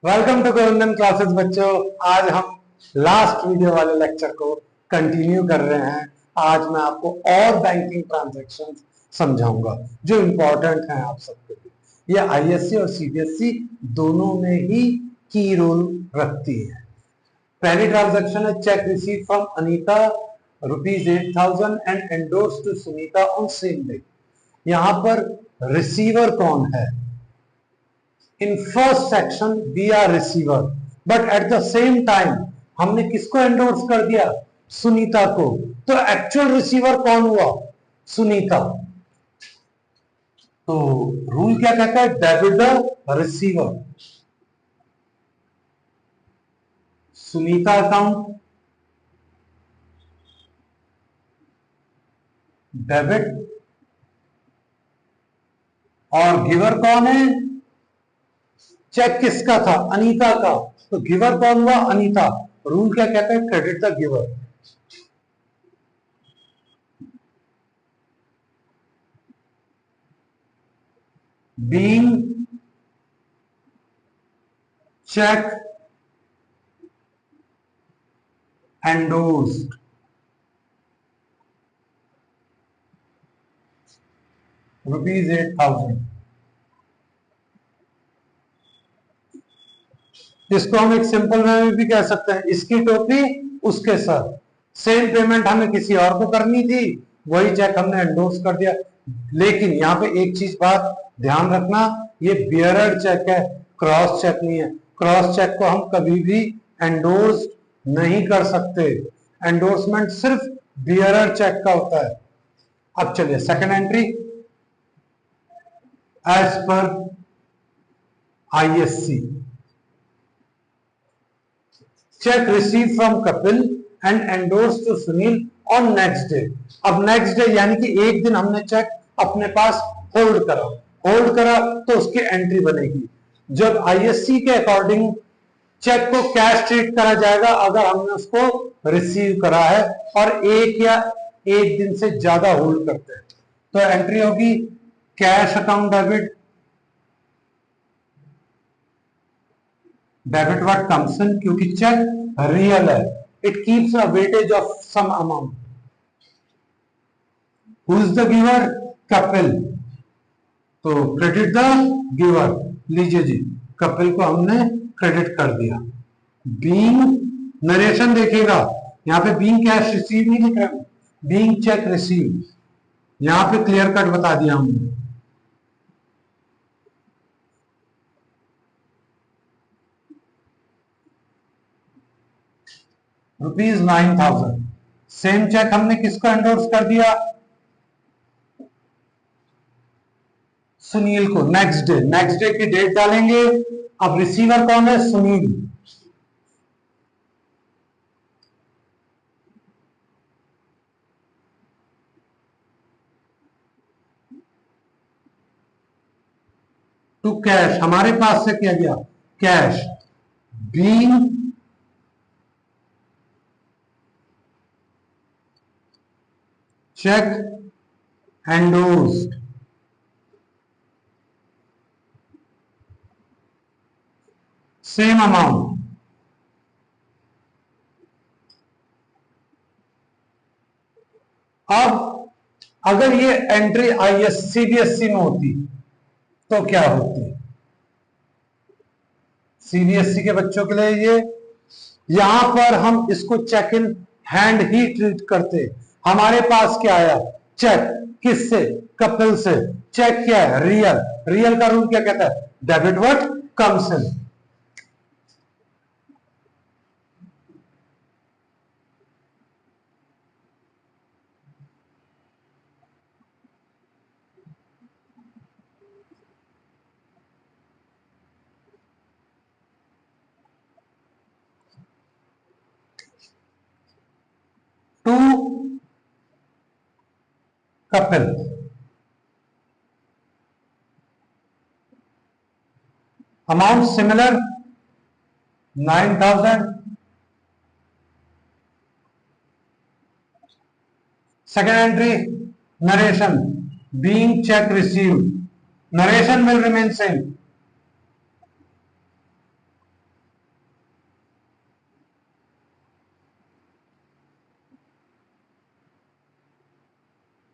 Welcome to Govindan classes बच्चों। आज हम लास्ट वीडियो वाले लेक्चर को कंटिन्यू कर रहे हैं। आज मैं आपको और बैंकिंग ट्रांजैक्शंस समझाऊंगा जो इंपॉर्टेंट हैं आप सबके लिए। ये आईएससी और सीबीएसई दोनों में ही की रोल रखती है। पहली ट्रांजैक्शन है cheque receive from Anita ₹8,000 and endorse to Sunita on same day. यहां पर रिसीवर कौन है? In first section we are receiver, but at the same time हमने किसको एंडोर्स कर दिया? सुनीता को। तो एक्चुअल रिसीवर कौन हुआ? सुनीता। तो रूल क्या कहता है? Debit the receiver. Sunita account debit, और गिवर कौन है? चेक किसका था? अनीता का। तो गिवर कौन हुआ? अनीता। रूल क्या कहता है? Credit the giver. Being cheque endorsed ₹8,000। इसको हम एक सिंपल वे में भी कह सकते हैं, इसकी टोपी उसके सर। सेम पेमेंट हमें किसी और को करनी थी, वही चेक हमने एंडोर्स कर दिया। लेकिन यहाँ पे एक चीज बात ध्यान रखना, ये बियरर चेक है, क्रॉस चेक नहीं है। क्रॉस चेक को हम कभी भी एंडोर्स नहीं कर सकते। एंडोर्समेंट सिर्फ बियरर चेक का होता है। अब चलिए second entry, as per ISC cheque receive from Kapil and endorse to Sunil on next day. अब नेक्स्ट डे यानी कि एक दिन हमने चेक अपने पास होल्ड करा तो उसकी एंट्री बनेगी। जब आईएससी के अकॉर्डिंग चेक को कैश ट्रीट करा जाएगा अगर हमने उसको रिसीव करा है और एक या एक दिन से ज्यादा होल्ड करते हैं। तो एंट्री होगी cash account debit, debit what comes in, क्योंकि चेक रियल है। It keeps a weightage of some amount. Who is the giver? Kapil. तो क्रेडिट द गिवर। लीजिए जी, कपिल को हमने क्रेडिट कर दिया। बीइंग नरेशन देखिएगा, यहां पे बीइंग कैश रिसीव नहीं लिख रहा, बीइंग चेक रिसीव। यहां पे क्लियर कट बता दिया हमने। ₹9,000। सेम चेक हमने किसको एंडोर्स कर दिया? सुनील को। नेक्स्ट डे की डेट डालेंगे। अब रिसीवर कौन है? सुनील। टू कैश, हमारे पास से किया गया cash. Being cheque endorsed same amount. अब अगर ये एंट्री आईएस सीबीएसई में होती तो क्या होती? सीबीएसई के बच्चों के लिए ये, यहां पर हम इसको चेक इन हैंड ही ट्रीट करते। हमारे पास क्या आया? चेक। किससे? कपिल से। चेक क्या है? रियल। रियल का रूल क्या कहता है? Debit what comes in. To Kapil, amount similar 9,000। Second entry narration, being cheque received, narration will remain same.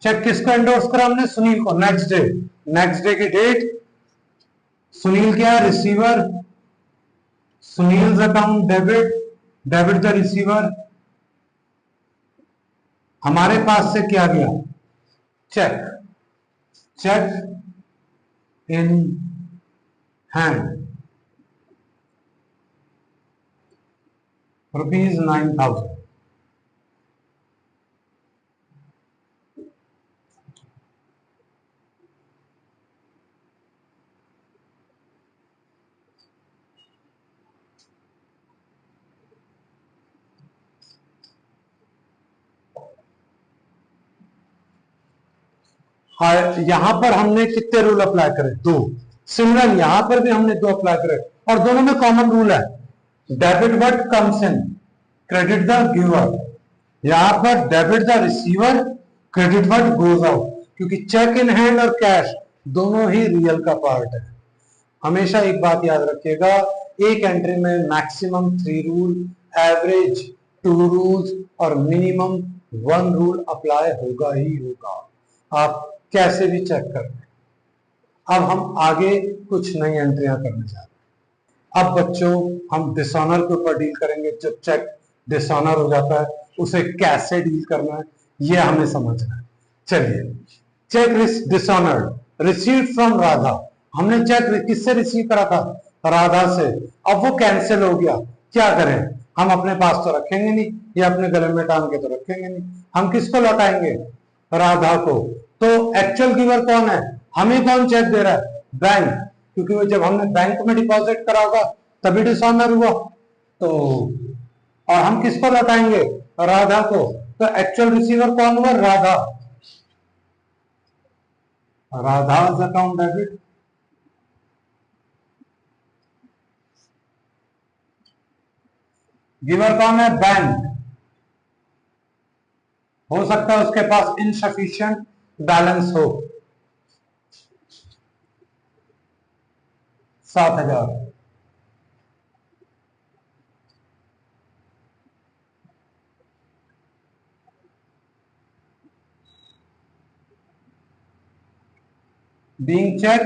Cheque किसको एंडोर्स करा हमने? सुनील को। नेक्स्ट डे, नेक्स्ट डे की डेट, सुनील क्या है? Receiver. Sunil account debit, debit the receiver. हमारे पास से क्या गया? Cheque, cheque in hand ₹9,000। यहां पर हमने कितने रूल अप्लाई करे? 2। सिमिलर यहां पर भी हमने 2 अप्लाई करे और दोनों में कॉमन रूल है, debit what comes in, credit the giver. यहां पर debit the receiver, credit what goes out, क्योंकि चेक इन हैंड और कैश दोनों ही रियल का पार्ट है। हमेशा एक बात याद रखिएगा, एक एंट्री में मैक्सिमम 3 रूल, एवरेज 2 रूल्स और मिनिमम 1 रूल अप्लाई होगा ही होगा, आप कैसे भी चेक कर लें। अब हम आगे कुछ नई एंट्रियां करने जा रहे हैं। अब बच्चों हम डिसऑनर के ऊपर डील करेंगे। जब चेक डिसऑनर हो जाता है उसे कैसे डील करना है ये हमें समझना है। चलिए, cheque dishonoured received from Radha. हमने चेक किससे रिसीव करा था? राधा से। अब वो कैंसिल हो गया, क्या करें? हम अपने पास तो रखेंगे नहीं, या अपने गले में टांग के तो रखेंगे नहीं, हम किसको लौटाएंगे? राधा को। तो एक्चुअल गिवर कौन है? हमें कौन चेक दे रहा है? बैंक, क्योंकि वो जब हमने बैंक में डिपॉजिट करा होगा तभी डिसऑनर हुआ। तो और हम किसको लौटाएंगे? राधा को। तो एक्चुअल रिसीवर कौन हुआ? राधा। राधा's अकाउंट डेबिट, गिवर कौन है? बैंक। हो सकता है उसके पास इनसफिशिएंट बैलेंस हो, 7,000। Being cheque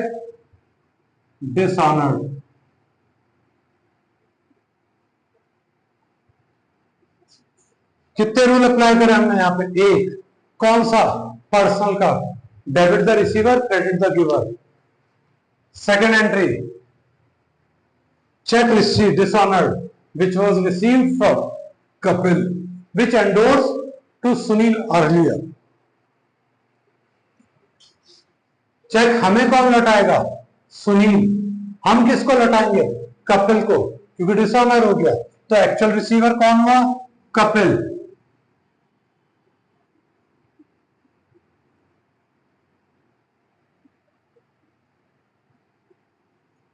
dishonoured. कितने रूल अप्लाई करें हमने यहाँ पे? एक। कौन सा? पर्सनल का, debit the receiver, credit the giver. Second entry, check received dishonored which was received from Kapil which endorsed to Sunil earlier। Cheque हमें कौन लौटाएगा? सुनील। हम किसको लौटाएंगे? कपिल को, क्योंकि डिसऑनर हो गया। तो एक्चुअल रिसीवर कौन हुआ? कपिल।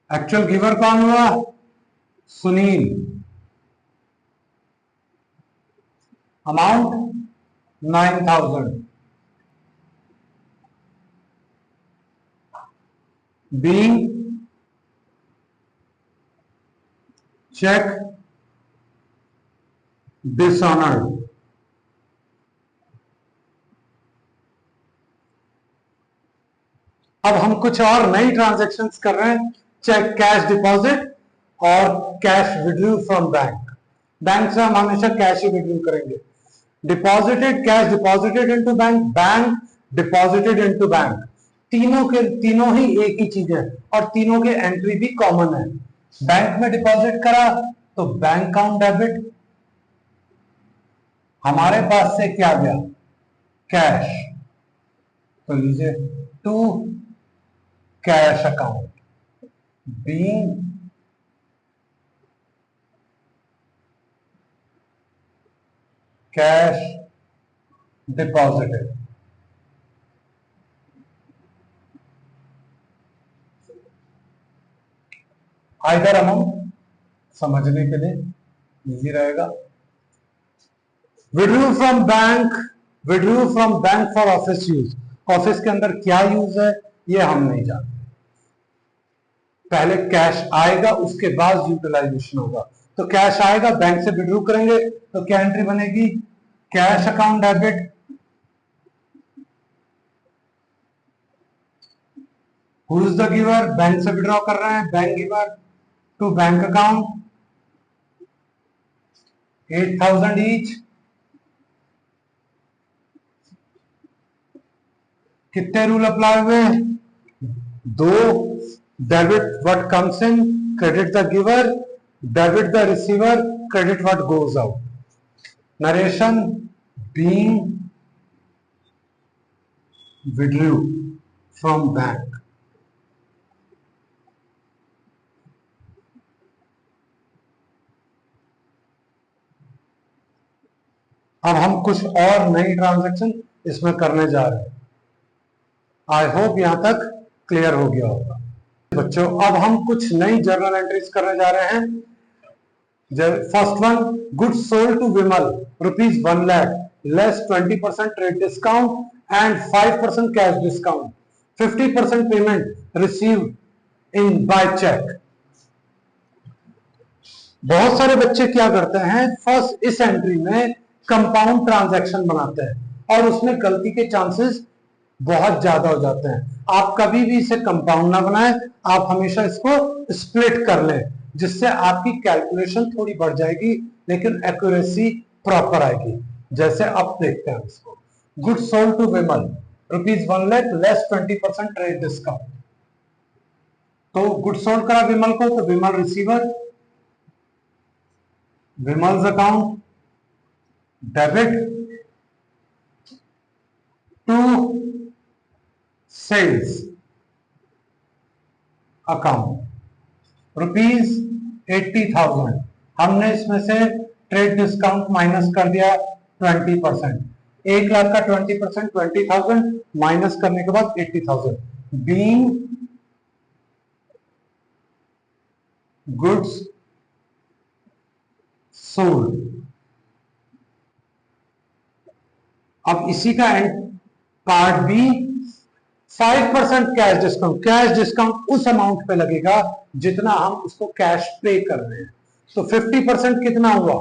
एक्चुअल गिवर कौन हुआ? Sunil. Amount 9,000। Being cheque dishonoured. अब हम कुछ और नई ट्रांजैक्शंस कर रहे हैं, चेक कैश डिपॉजिट और cash withdraw from bank. Bank से हम हमेशा कैश ही विड्रू करेंगे। Deposited cash deposited into bank, bank deposited into bank, तीनों ही एक ही चीज है और तीनों के एंट्री भी कॉमन है। बैंक में डिपॉजिट करा तो बैंक अकाउंट डेबिट, हमारे पास से क्या गया? कैश। तो लीजिए to cash account being cash deposited. Either amount समझने के लिए इजी रहेगा। Withdraw from bank, withdraw from bank for office use. Office के अंदर क्या यूज है ये हम नहीं जानते। पहले कैश आएगा उसके बाद यूटिलाइजेशन होगा। तो कैश आएगा, बैंक से विड्रू करेंगे तो क्या एंट्री बनेगी? Cash account debit who is the giver, bank से विड्रॉ कर रहे हैं, bank giver to bank account 8,000 each. कितने रूल अप्लाई हुए? दो। Debit what comes in, credit the giver, debit the receiver, credit what goes out. Narration, being withdrew from bank. अब हम कुछ और नई ट्रांजैक्शन इसमें करने जा रहे हैं। आई होप यहां तक क्लियर हो गया होगा बच्चों। अब हम कुछ नई जर्नल एंट्रीज करने जा रहे हैं। First one, goods sold to Vimal rupees 1 lakh less 20% trade discount and 5% cash discount, 50% payment received in by cheque. बहुत सारे बच्चे क्या करते हैं, फर्स्ट इस एंट्री में कंपाउंड ट्रांजैक्शन बनाते हैं और उसमें गलती के चांसेस बहुत ज्यादा हो जाते हैं। आप कभी भी इसे कंपाउंड ना बनाएं, आप हमेशा इसको स्प्लिट कर लें, जिससे आपकी कैलकुलेशन थोड़ी बढ़ जाएगी लेकिन एक्यूरेसी प्रॉपर आएगी। जैसे अब देखते हैं इसको, goods sold to Vimal rupees 1 lakh less 20% trade discount. तो गुड्स सोल्ड करा विमल को, तो Vimal receiver, Vimal's account debit to sales account rupees 80,000। हमने इसमें से ट्रेड डिस्काउंट माइनस कर दिया 20%। 1 लाख का 20% 20,000 माइनस करने के बाद 80,000। Being goods sold. अब इसी का part b, 5% cash discount. Cash discount उस अमाउंट पे लगेगा जितना हम उसको कैश पे कर रहे हैं। तो 50% कितना हुआ?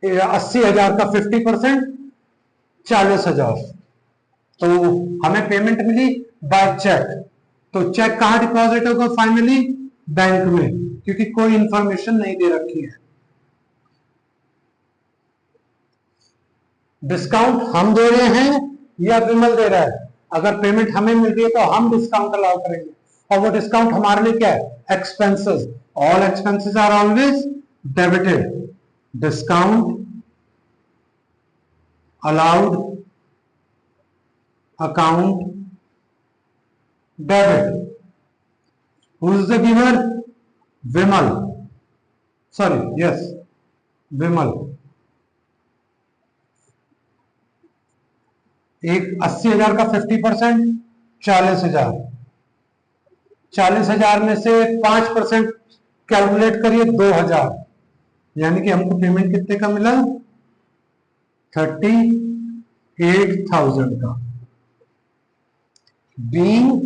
80,000 का 50% 40,000। तो हमें पेमेंट मिली बाय चेक। तो चेक कहां डिपॉजिट होगा फाइनली? बैंक में, क्योंकि कोई इंफॉर्मेशन नहीं दे रखी है। डिस्काउंट हम दे रहे हैं या विमल दे रहा है? अगर पेमेंट हमें मिल रही है तो हम डिस्काउंट अलाउ करेंगे, और वो डिस्काउंट हमारे लिए क्या है? Expenses. All expenses are always debited. Discount allowed account debit. Who is the giver? Vimal, sorry yes Vimal. एक 80,000 का 50% 40,000। 40,000 में से 5% कैलकुलेट करिए 2,000, यानी कि हमको पेमेंट कितने का मिला? 38,000 का। बीइंग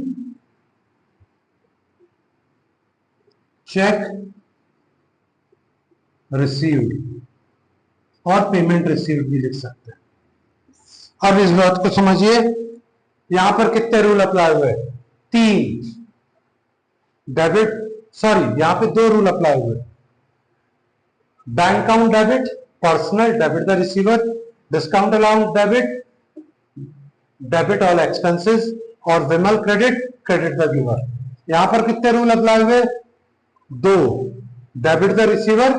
चेक रिसीव्ड, और पेमेंट रिसीव्ड भी लिख सकते हैं। अब इस बात को समझिए, यहां पर कितने रूल अप्लाई हुए? 3। डेबिट, सॉरी यहां पे 2 रूल अप्लाई हुए। Bank account debit, personal debit the receiver, discount allowance debit, debit all expenses, और विमल क्रेडिट, क्रेडिट द गिवर। यहां पर कितने रूल अप्लाई हुए? 2। Debit the receiver,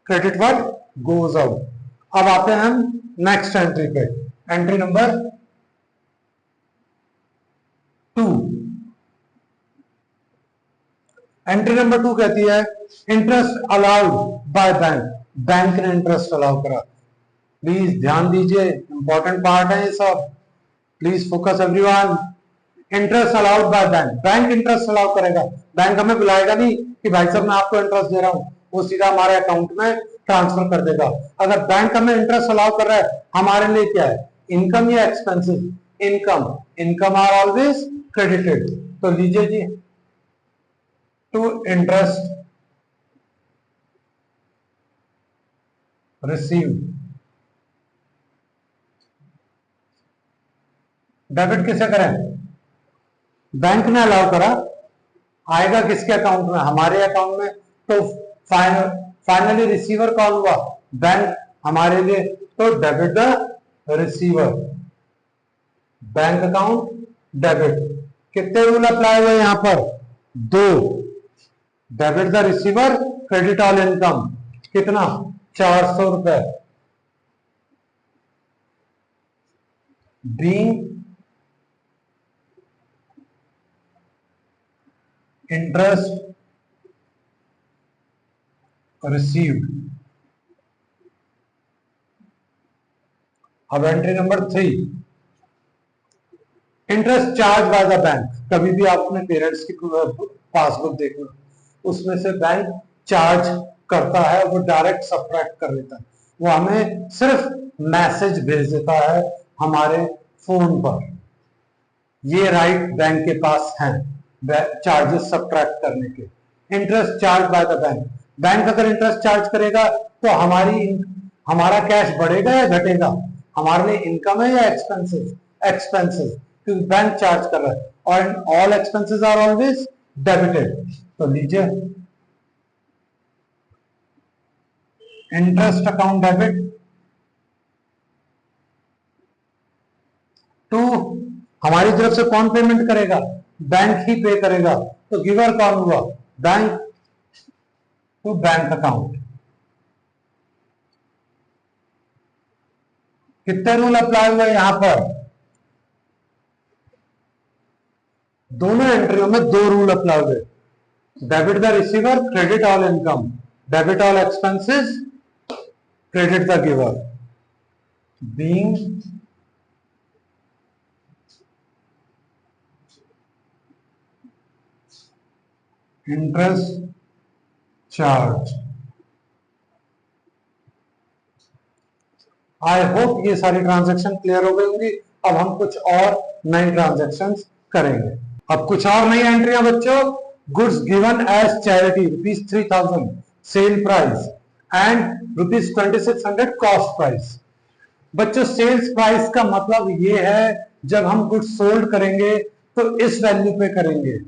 credit what goes out. अब आते हैं हम नेक्स्ट एंट्री पे, एंट्री नंबर 2। एंट्री नंबर 2 कहती है interest allowed by bank. Bank ने इंटरेस्ट अलाउ करा। प्लीज ध्यान दीजिए, इंपॉर्टेंट पार्ट है ये सब, please focus everyone. Interest allowed by bank, bank interest allow करेगा। बैंक हमें बुलाएगा नहीं कि भाई साहब मैं आपको इंटरेस्ट दे रहा हूं, वो सीधा हमारे अकाउंट में ट्रांसफर कर देगा। अगर बैंक हमें इंटरेस्ट अलाउ कर रहा है, हमारे लिए क्या है? इनकम या expenses? Income. Income are always credited. तो लीजिए जी, टू इंटरेस्ट रिसीव। डेबिट किसे करें? बैंक ने अलाउ करा, आएगा किसके अकाउंट में, हमारे अकाउंट में। तो फाइनली रिसीवर कौन हुआ, बैंक हमारे लिए। तो debit the receiver, bank account debit. कितने रूल अप्लाई हुए यहां पर, दो। Debit the receiver, credit all income. कितना, 400 रुपए। Being interest received. अब entry number 3, interest charge by the bank. कभी भी आप अपने पेरेंट्स की पासबुक देखो, उसमें से बैंक चार्ज करता है, वो डायरेक्ट सब्ट्रैक्ट कर लेता है, वो हमें सिर्फ मैसेज भेज देता है हमारे फोन पर। ये राइट बैंक के पास है चार्जेस सब्ट्रैक्ट करने के। Interest charge by the bank, bank अगर इंटरेस्ट चार्ज करेगा तो हमारा कैश बढ़ेगा या घटेगा, हमारे लिए इनकम है या एक्सपेंसेस, एक्सपेंसेस, क्योंकि बैंक चार्ज कर रहा है। और all expenses are always debited. तो लीजिए इंटरेस्ट अकाउंट डेबिट टू, हमारी तरफ से कौन पेमेंट करेगा, बैंक ही पे करेगा। तो गिवर कौन हुआ, बैंक, टू बैंक अकाउंट। कितने रूल अप्लाई हुए यहां पर, दोनों एंट्रियों में दो रूल अप्लाई हुए। Debit the receiver, credit all income, debit all expenses, credit the giver. Being interest charge. I hope ये सारी ट्रांजैक्शन क्लियर हो गई होंगी। अब हम कुछ और नई ट्रांजैक्शन करेंगे। अब कुछ और नई एंट्रियां बच्चों, goods given as charity ₹3000 sale price and ₹2600 cost price. बच्चों सेल्स प्राइस का मतलब ये है जब हम गुड्स सोल्ड करेंगे तो इस वैल्यू पे करेंगे,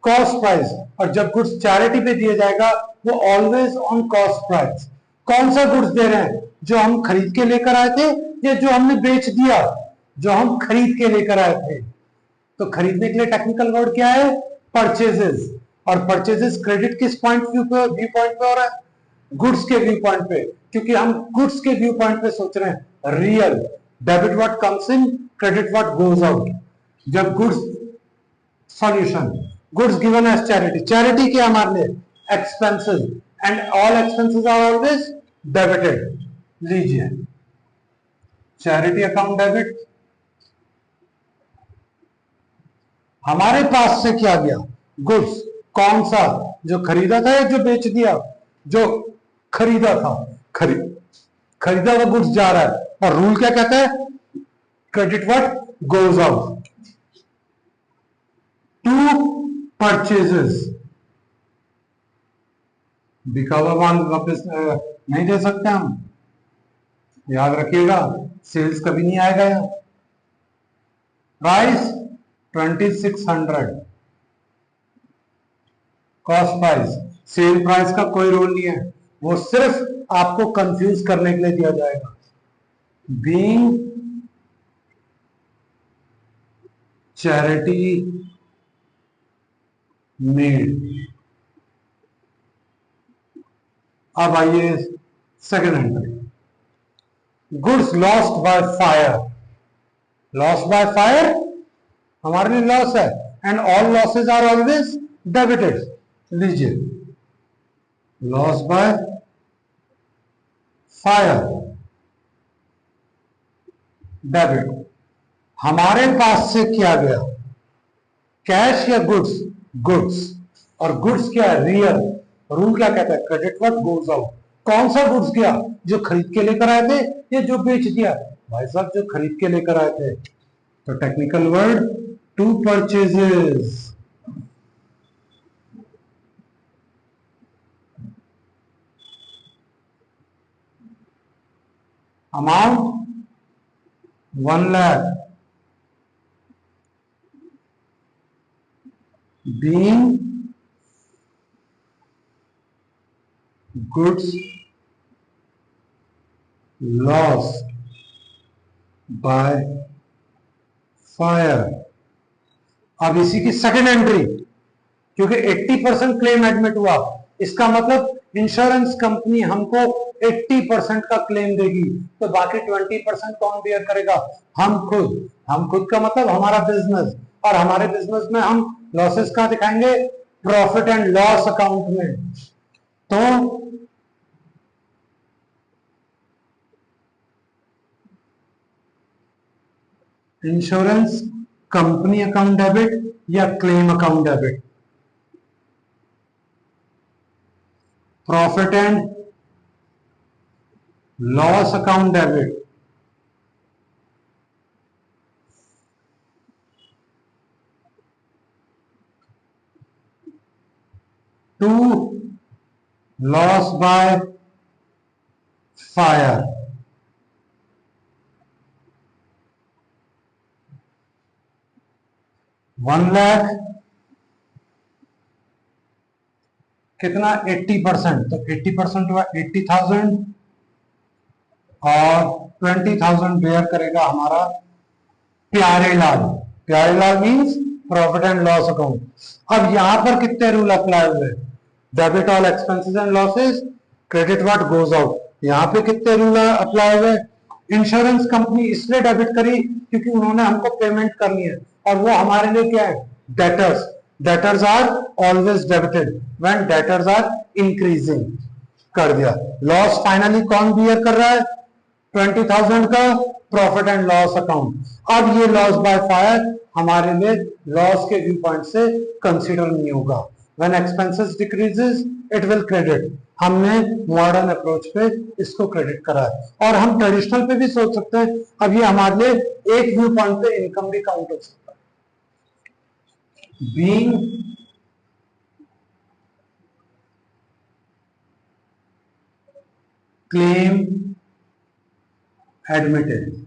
कॉस्ट प्राइस। और जब गुड्स चैरिटी पे दिया जाएगा वो ऑलवेज ऑन कॉस्ट प्राइस। कौन सा गुड्स दे रहे हैं, जो हम खरीद के लेकर आए थे या जो हमने बेच दिया, जो हम खरीद के लेकर आए थे। तो खरीदने के लिए टेक्निकल वर्ड क्या है, परचेजेस। और परचेजेस क्रेडिट किस पॉइंट व्यू पॉइंट पे हो रहा है, गुड्स के व्यू पॉइंट पे, क्योंकि हम गुड्स के व्यू पॉइंट पे सोच रहे हैं। Real, debit what comes in, credit what goes out. जब goods, solution, goods given as charity, charity क्या हमारे लिए, expenses, and all expenses are always debited. लीजिए चैरिटी अकाउंट डेबिट, हमारे पास से क्या गया, गुड्स। कौन सा, जो खरीदा था या जो बेच दिया, जो खरीदा था, खरीदा हुआ गुड्स जा रहा है। और रूल क्या कहता है, credit what goes out to purchases. बिका हुआ माल वापस नहीं दे सकते हम, याद रखिएगा, सेल्स कभी नहीं आएगा यहाँ। Price 2600, cost price, sale price का कोई रोल नहीं है, वो सिर्फ आपको कंफ्यूज करने के लिए दिया जाएगा। Being charity made. अब आइए second entry, goods lost by fire. Loss by fire हमारे लिए लॉस है, and all losses are always debited. लीजिए लॉस बाय फायर डेबिट, हमारे पास से क्या गया, कैश या गुड्स, गुड्स। और गुड्स क्या है, रियल। रूल क्या कहता है, क्रेडिट व्हाट गोज आउट। कौन सा गुड्स गया, जो खरीद के लेकर आए थे या जो बेच दिया, भाई साहब जो खरीद के लेकर आए थे। तो technical word to purchases. Amount 1 lakh, being goods lost by fire। अब इसी की सेकेंड एंट्री, क्योंकि 80% क्लेम एडमिट हुआ, इसका मतलब इंश्योरेंस कंपनी हमको 80% का क्लेम देगी, तो बाकी 20% कौन बियर करेगा? हम खुद। हम खुद का मतलब हमारा बिजनेस, और हमारे बिजनेस में हम लॉसेस कहां दिखाएंगे? प्रॉफिट एंड लॉस अकाउंट में। तो इंश्योरेंस कंपनी अकाउंट डेबिट या claim account debit? Profit and loss account debit. To loss by fire. One lakh कितना? 80%, तो 80% हुआ 80,000, और 20,000 बेयर करेगा हमारा Pyare Lal. Pyare Lal means profit and loss account. अब यहां पर कितने रूल अप्लाई हुए? Debit all expenses and losses, credit what goes out. यहां पे कितने रूल अप्लाई हुए? इंश्योरेंस कंपनी इसलिए डेबिट करी क्योंकि उन्होंने हमको पेमेंट करनी है, और वो हमारे लिए क्या है? Debtors. Debtors are always debited when debtors are increasing. कर दिया। लॉस फाइनली कौन बियर कर रहा है? 20,000 का प्रॉफिट एंड लॉस अकाउंट। अब ये लॉस बाय फायर हमारे लिए लॉस के व्यू पॉइंट से कंसीडर नहीं होगा। When expenses decreases it will credit. हमने मॉडर्न अप्रोच पे इसको क्रेडिट करा है, और हम ट्रेडिशनल पे भी सोच सकते हैं। अब ये हमारे लिए एक व्यू पॉइंट पे इनकम भी काउंट हो सकता है। Being claim admitted.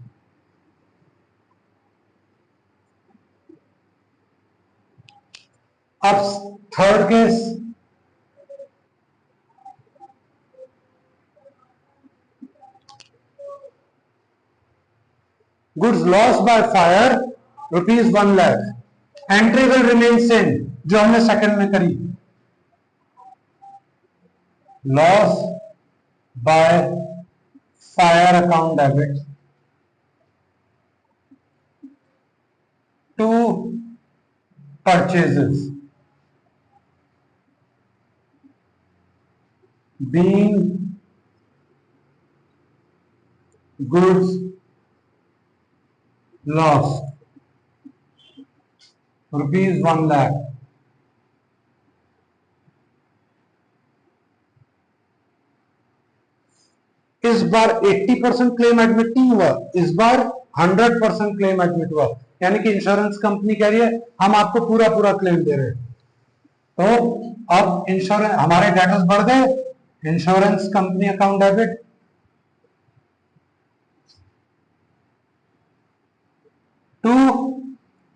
अब third case, goods loss by fire ₹1,00,000। Entry will remain same जो हमने सेकंड में करी। Loss by fire account debit to purchases being goods lost ₹1,00,000। इस बार 80% क्लेम एडमिट नहीं हुआ, इस बार 100% क्लेम एडमिट हुआ। यानी कि इंश्योरेंस कंपनी कह रही है हम आपको पूरा पूरा क्लेम दे रहे हैं। तो अब इंश्योरेंस हमारे डेटर्स बढ़ गए। Insurance company account debit to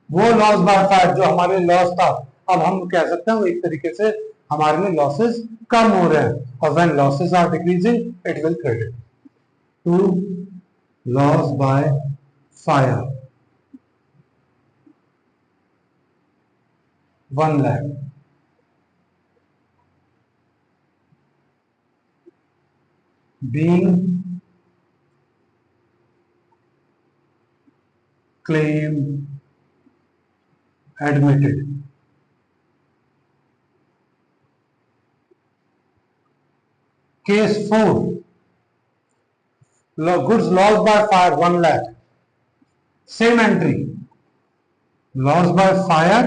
वो लॉस बाय फायर जो हमारे लॉस था। अब हम कह सकते हैं वो एक तरीके से हमारे लिए लॉसेस कम हो रहे हैं, और when losses are decreasing it will credit to loss by fire 1,00,000। being claim admitted। Case 4, goods lost by fire 1,00,000। Same entry, loss by fire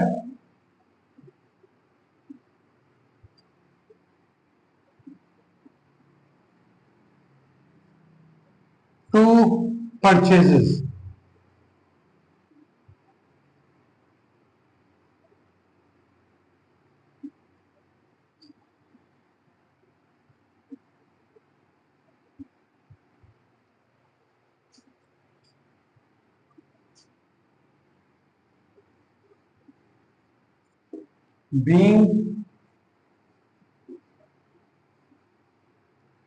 to purchases। being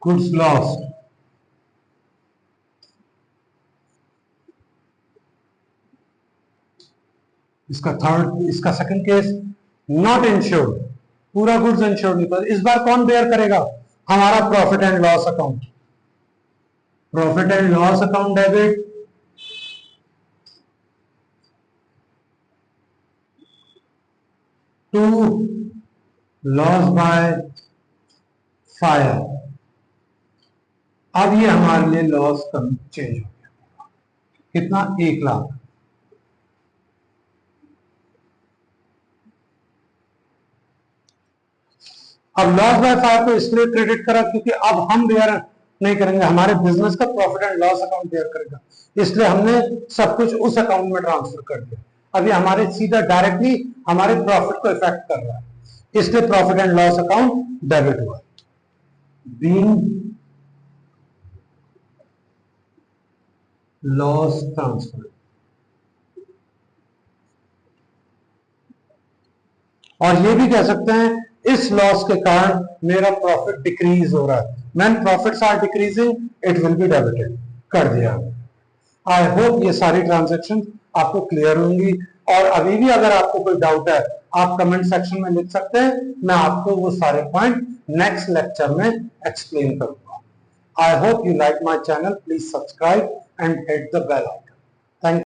goods lost, इसका सेकंड केस नॉट इंश्योर्ड, पूरा goods insured नहीं, तो इस बार कौन bear करेगा? हमारा profit and loss account. Profit and loss account debit to loss by fire. अब ये हमारे लिए लॉस कम चेंज हो गया, कितना? 1 लाख। अब लॉस बाय फायर को इसलिए क्रेडिट करा क्योंकि अब हम बेयर नहीं करेंगे, हमारे बिजनेस का profit and loss account bear करेगा, इसलिए हमने सब कुछ उस अकाउंट में ट्रांसफर कर दिया। अभी हमारे सीधा डायरेक्टली हमारे प्रॉफिट को इफेक्ट कर रहा है, इसलिए profit and loss account debit हुआ। बीइंग लॉस ट्रांसफर, और ये भी कह सकते हैं इस लॉस के कारण मेरा प्रॉफिट डिक्रीज हो रहा है, when profits are decreasing it will be debited, कर दिया। आई होप ये सारी ट्रांजैक्शन आपको क्लियर होंगी, और अभी भी अगर आपको कोई डाउट है आप कमेंट सेक्शन में लिख सकते हैं, मैं आपको वो सारे पॉइंट नेक्स्ट लेक्चर में एक्सप्लेन करूंगा। I hope you like my channel, please subscribe and hit the bell icon.